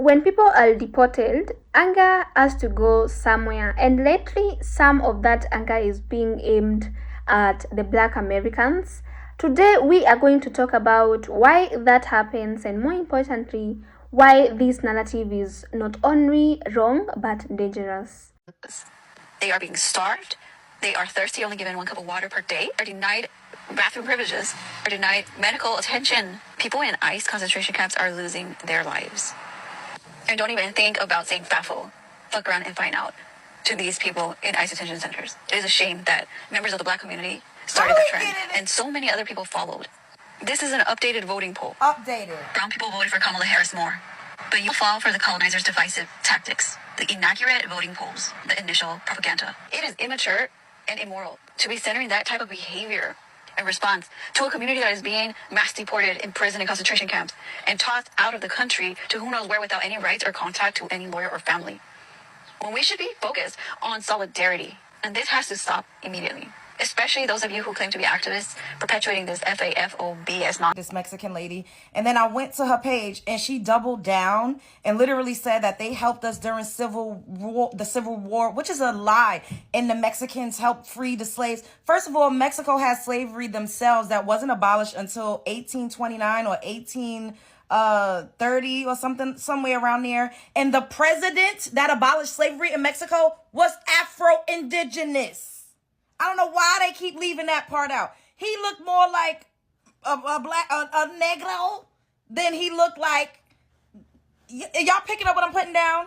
when people are deported, anger has to go somewhere, and lately, some of that anger is being aimed at the black Americans. Today, we are going to talk about why that happens, and more importantly, why this narrative is not only wrong but dangerous. They are being starved. They are thirsty, only given 1 cup of water per day, are denied bathroom privileges, are denied medical attention. People in ICE concentration camps are losing their lives. And don't even think about saying FAFO, fuck around and find out, to these people in ICE detention centers. It is a shame that members of the black community started the trend, and so many other people followed. This is an updated voting poll. Updated. Brown people voted for Kamala Harris more. But you fall for the colonizers' divisive tactics, the inaccurate voting polls, the initial propaganda. It is immature and immoral to be centering that type of behavior in response to a community that is being mass deported, imprisoned in concentration camps, and tossed out of the country to who knows where without any rights or contact to any lawyer or family. When we should be focused on solidarity, and this has to stop immediately. Especially those of you who claim to be activists perpetuating this FAFOBS this Mexican lady. And then I went to her page and she doubled down and literally said that they helped us during the Civil War, which is a lie. And the Mexicans helped free the slaves. First of all, Mexico has slavery themselves that wasn't abolished until 1829 or 1830 or something, somewhere around there. And the president that abolished slavery in Mexico was Afro-Indigenous. I don't know why they keep leaving that part out. He looked more like a negro than he looked like. Y'all picking up what I'm putting down?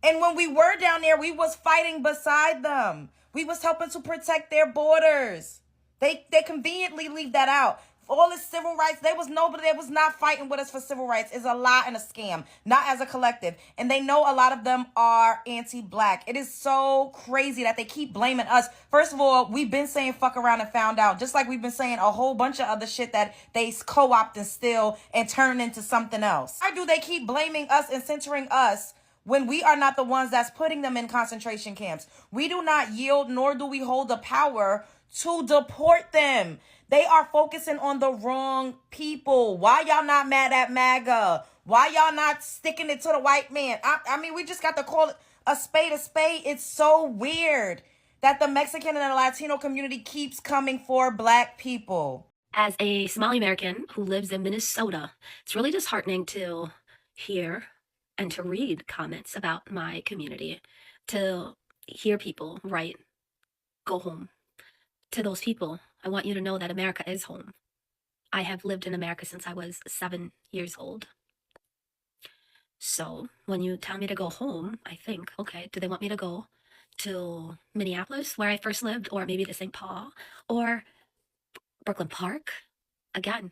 And when we were down there, we was fighting beside them. We was helping to protect their borders. They conveniently leave that out. All this civil rights, nobody that was not fighting with us for civil rights. Is a lie and a scam, not as a collective. And they know a lot of them are anti-black. It is so crazy that they keep blaming us. First of all, we've been saying fuck around and found out, just like we've been saying a whole bunch of other shit that they co-opt and steal and turn into something else. Why do they keep blaming us and centering us when we are not the ones that's putting them in concentration camps? We do not yield, nor do we hold the power to deport them. They are focusing on the wrong people. Why y'all not mad at MAGA? Why y'all not sticking it to the white man? I mean, we just got to call it a spade a spade. It's so weird that the Mexican and the Latino community keeps coming for black people. As a Somali American who lives in Minnesota, it's really disheartening to hear and to read comments about my community, to hear people write, "Go home." To those people, I want you to know that America is home. I have lived in America since I was 7 years old. So when you tell me to go home, I think, okay, do they want me to go to Minneapolis, where I first lived, or maybe to St. Paul, or Brooklyn Park? Again,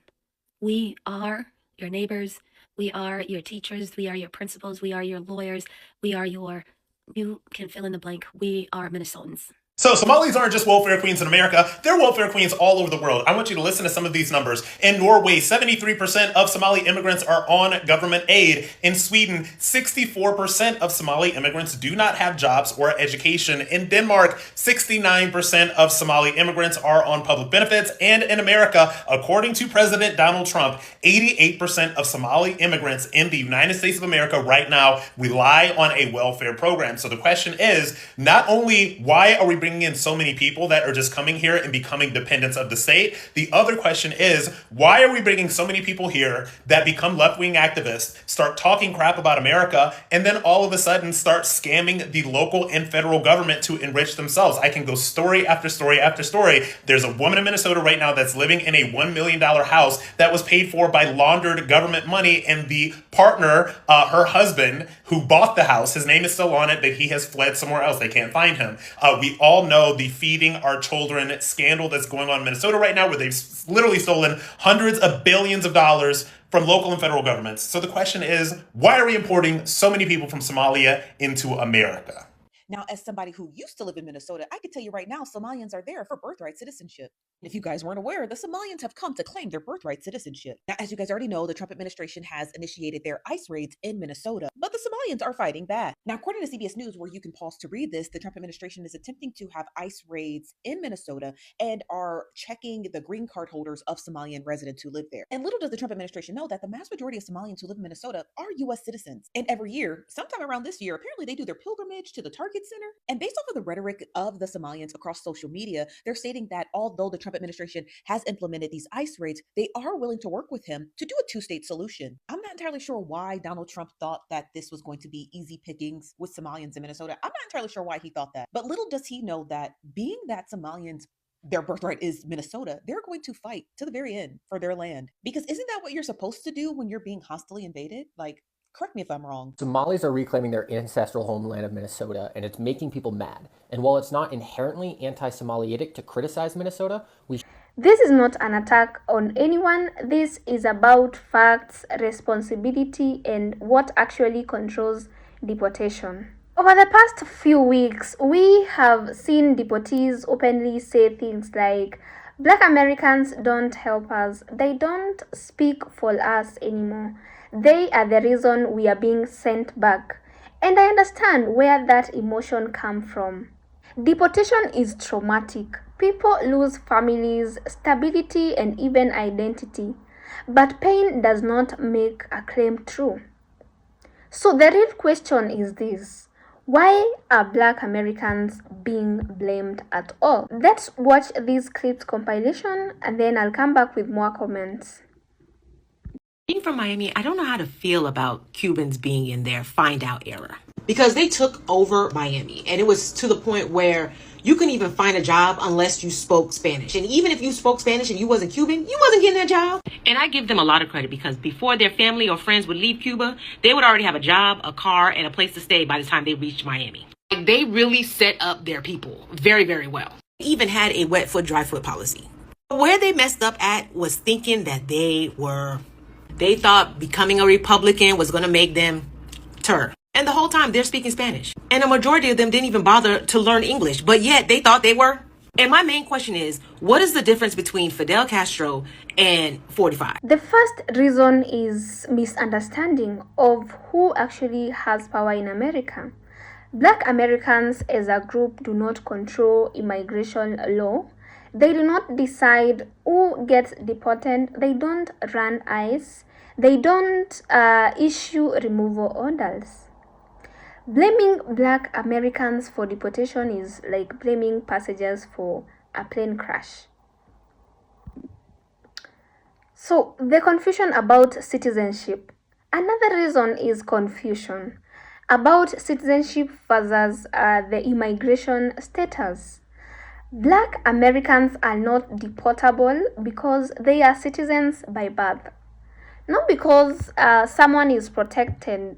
we are your neighbors. We are your teachers. We are your principals. We are your lawyers. We are you can fill in the blank. We are Minnesotans. So Somalis aren't just welfare queens in America, they're welfare queens all over the world. I want you to listen to some of these numbers. In Norway, 73% of Somali immigrants are on government aid. In Sweden, 64% of Somali immigrants do not have jobs or education. In Denmark, 69% of Somali immigrants are on public benefits. And in America, according to President Donald Trump, 88% of Somali immigrants in the United States of America right now rely on a welfare program. So the question is, not only why are we bringing in so many people that are just coming here and becoming dependents of the state? The other question is, why are we bringing so many people here that become left-wing activists, start talking crap about America, and then all of a sudden start scamming the local and federal government to enrich themselves? I can go story after story after story. There's a woman in Minnesota right now that's living in a $1 million house that was paid for by laundered government money, and the partner, her husband, who bought the house, his name is still on it, but he has fled somewhere else. They can't find him. We all know the feeding our children scandal that's going on in Minnesota right now, where they've literally stolen hundreds of billions of dollars from local and federal governments. So the question is, why are we importing so many people from Somalia into America? Now, as somebody who used to live in Minnesota, I can tell you right now, Somalians are there for birthright citizenship. If you guys weren't aware, the Somalians have come to claim their birthright citizenship. Now, as you guys already know, the Trump administration has initiated their ICE raids in Minnesota, but the Somalians are fighting back. Now, according to CBS News, where you can pause to read this, the Trump administration is attempting to have ICE raids in Minnesota and are checking the green card holders of Somalian residents who live there. And little does the Trump administration know that the mass majority of Somalians who live in Minnesota are U.S. citizens. And every year, sometime around this year, apparently they do their pilgrimage to the Target Center. And based off of the rhetoric of the Somalians across social media, they're stating that although the Trump administration has implemented these ICE raids, they are willing to work with him to do a two-state solution. I'm not entirely sure why Donald Trump thought that this was going to be easy pickings with Somalians in Minnesota. I'm not entirely sure why he thought that. But little does he know that being that Somalians, their birthright is Minnesota, they're going to fight to the very end for their land. Because isn't that what you're supposed to do when you're being hostily invaded? Like, correct me if I'm wrong. Somalis are reclaiming their ancestral homeland of Minnesota, and it's making people mad. And while it's not inherently anti-Somaliitic to criticize Minnesota, This is not an attack on anyone. This is about facts, responsibility, and what actually controls deportation. Over the past few weeks, we have seen deportees openly say things like, Black Americans don't help us. They don't speak for us anymore. They are the reason we are being sent back. And I understand where that emotion comes from. Deportation is traumatic. People lose families, stability, and even identity. But pain does not make a claim true. So the real question is this: why are Black Americans being blamed at all? Let's watch this clips compilation and then I'll come back with more comments. Being from Miami, I don't know how to feel about Cubans being in their find out era. Because they took over Miami, and it was to the point where you couldn't even find a job unless you spoke Spanish. And even if you spoke Spanish and you wasn't Cuban, you wasn't getting that job. And I give them a lot of credit because before their family or friends would leave Cuba, they would already have a job, a car, and a place to stay by the time they reached Miami. Like, they really set up their people very, very well. They even had a wet foot, dry foot policy. Where they messed up at was thinking that they thought becoming a Republican was going to make them turn. And the whole time they're speaking Spanish. And a majority of them didn't even bother to learn English, but yet they thought they were. And my main question is, what is the difference between Fidel Castro and 45? The first reason is misunderstanding of who actually has power in America. Black Americans as a group do not control immigration law. They do not decide who gets deported. They don't run ICE. They don't issue removal orders. Blaming Black Americans for deportation is like blaming passengers for a plane crash. So, the confusion about citizenship. Another reason is confusion about citizenship versus the immigration status. Black Americans are not deportable because they are citizens by birth. Not because someone is protecting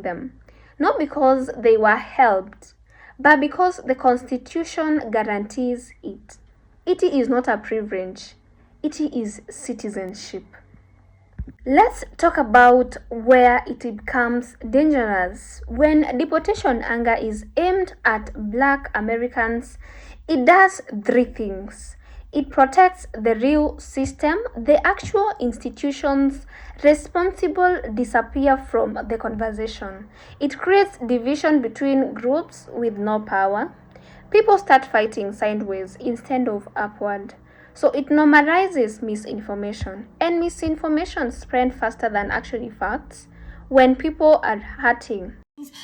them. Not because they were helped, but because the Constitution guarantees it. It is not a privilege, it is citizenship. Let's talk about where it becomes dangerous. When deportation anger is aimed at Black Americans, it does three things. It protects the real system. The actual institutions responsible disappear from the conversation. It creates division between groups with no power. People start fighting sideways instead of upward. So it normalizes misinformation. And misinformation spreads faster than actually facts when people are hurting.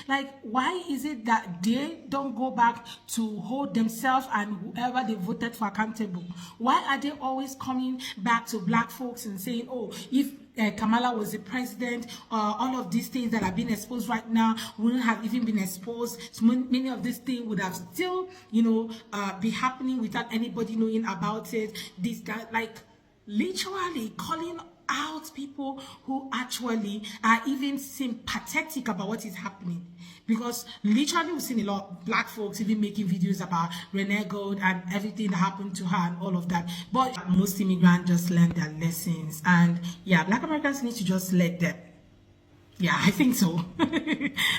Like, why is it that they don't go back to hold themselves and whoever they voted for accountable? Why are they always coming back to Black folks and saying, oh, if Kamala was the president, all of these things that are being exposed right now wouldn't have even been exposed. So many of these things would have still, be happening without anybody knowing about it. This, that, like, literally calling out people who actually are even sympathetic about what is happening, because literally we've seen a lot of Black folks even making videos about Renee Gold and everything that happened to her and all of that. But most immigrants just learn their lessons, and yeah, Black Americans need to just let them. Yeah, I think so.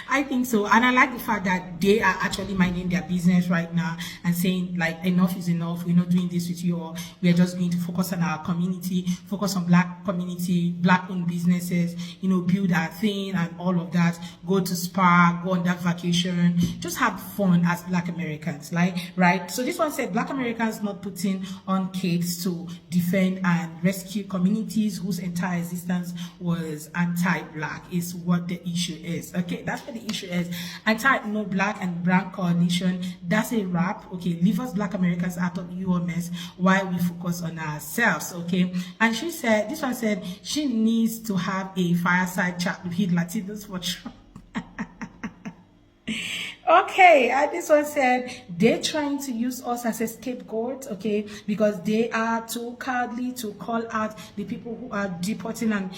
I think so. And I like the fact that they are actually minding their business right now and saying, like, enough is enough. We're not doing this with you, or we're just going to focus on our community, focus on black community, black owned businesses, build our thing and all of that. Go to spa, go on that vacation, just have fun as black Americans, like, right? So this one said black Americans not putting on capes to defend and rescue communities whose entire existence was anti-black is what the issue is. Okay, that's what the issue is. Anti-no black and brown coalition, that's a wrap. Okay, leave us black Americans out of your mess while we focus on ourselves. Okay, and she said, this one said she needs to have a fireside chat with Latinos for sure. Okay, and this one said they're trying to use us as a scapegoat, okay, because they are too cowardly to call out the people who are deporting and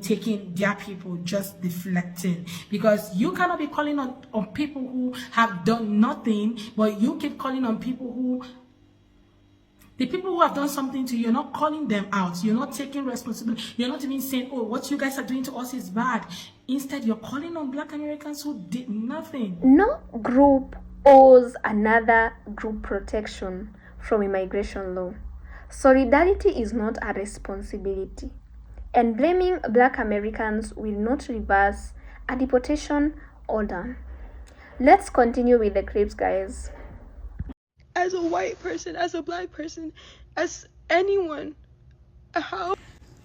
taking their people, just deflecting. Because you cannot be calling on people who have done nothing, but you keep calling on people who the people who have done something to you, you're not calling them out. You're not taking responsibility. You're not even saying, oh, what you guys are doing to us is bad. Instead, you're calling on black Americans who did nothing. No group owes another group protection from immigration law. Solidarity is not a responsibility. And blaming black Americans will not reverse a deportation order. Let's continue with the clips, guys. As a white person, as a black person, as anyone, how?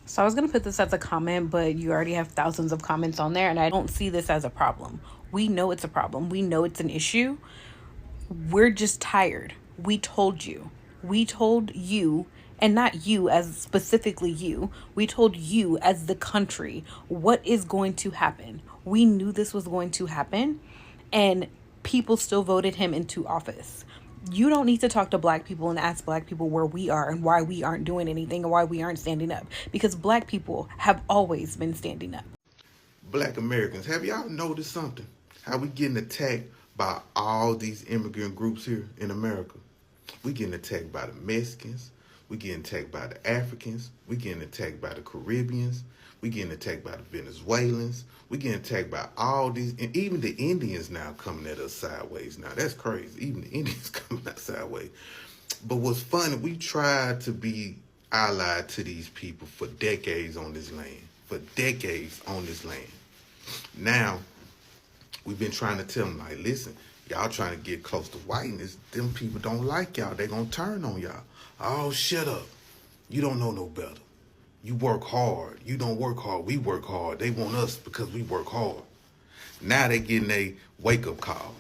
So I was going to put this as a comment, but you already have thousands of comments on there, and I don't see this as a problem. We know it's a problem. We know it's an issue. We're just tired. We told you. We told you, and not you as specifically you. We told you as the country what is going to happen. We knew this was going to happen, and people still voted him into office. You don't need to talk to black people and ask black people where we are and why we aren't doing anything and why we aren't standing up, because black people have always been standing up. Black Americans, have y'all noticed something? How we getting attacked by all these immigrant groups here in America? We getting attacked by the Mexicans. We getting attacked by the Africans. We getting attacked by the Caribbeans. We getting attacked by the Venezuelans. We getting attacked by all these, and even the Indians now coming at us sideways. Now that's crazy. Even the Indians coming at sideways. But what's funny, we tried to be allied to these people for decades on this land. For decades on this land. Now, we've been trying to tell them, like, listen, y'all trying to get close to whiteness. Them people don't like y'all. They gonna turn on y'all. Oh, shut up. You don't know no better. You work hard. You don't work hard. We work hard. They want us because we work hard. Now they getting a wake-up call.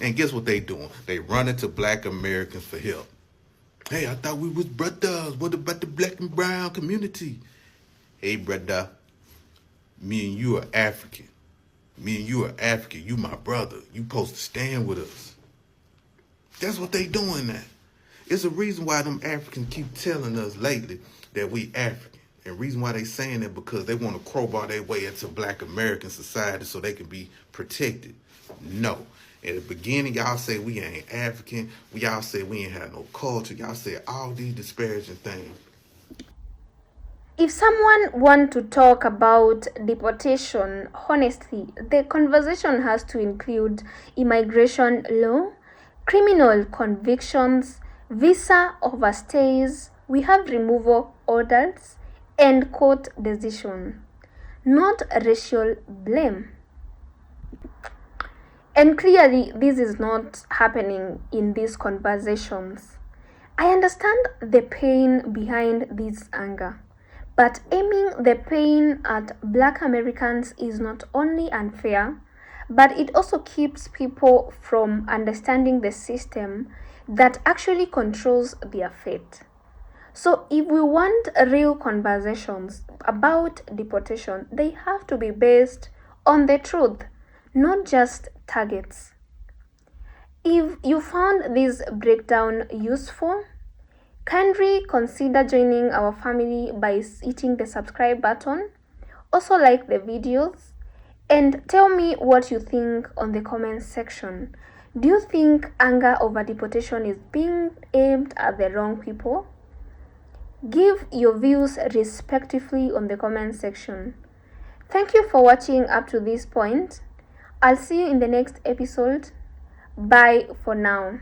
And guess what they doing? They running to black Americans for help. Hey, I thought we was brothers. What about the black and brown community? Hey, brother, me and you are African. Me and you are African. You my brother. You supposed to stand with us. That's what they doing now. It's a reason why them Africans keep telling us lately that we African. And reason why they saying that because they want to crowbar their way into black American society so they can be protected. No. At the beginning, y'all say we ain't African. Y'all say we ain't have no culture. Y'all say all these disparaging things. If someone wants to talk about deportation, honestly, the conversation has to include immigration law, criminal convictions, visa overstays, we have removal orders, and court decision, not racial blame. And clearly, this is not happening in these conversations. I understand the pain behind this anger. But aiming the pain at black Americans is not only unfair, but it also keeps people from understanding the system that actually controls their fate. So if we want real conversations about deportation, they have to be based on the truth, not just targets. If you found this breakdown useful, kindly consider joining our family by hitting the subscribe button. Also like the videos and tell me what you think on the comment section. Do you think anger over deportation is being aimed at the wrong people? Give your views respectively on the comment section. Thank you for watching up to this point. I'll see you in the next episode. Bye for now.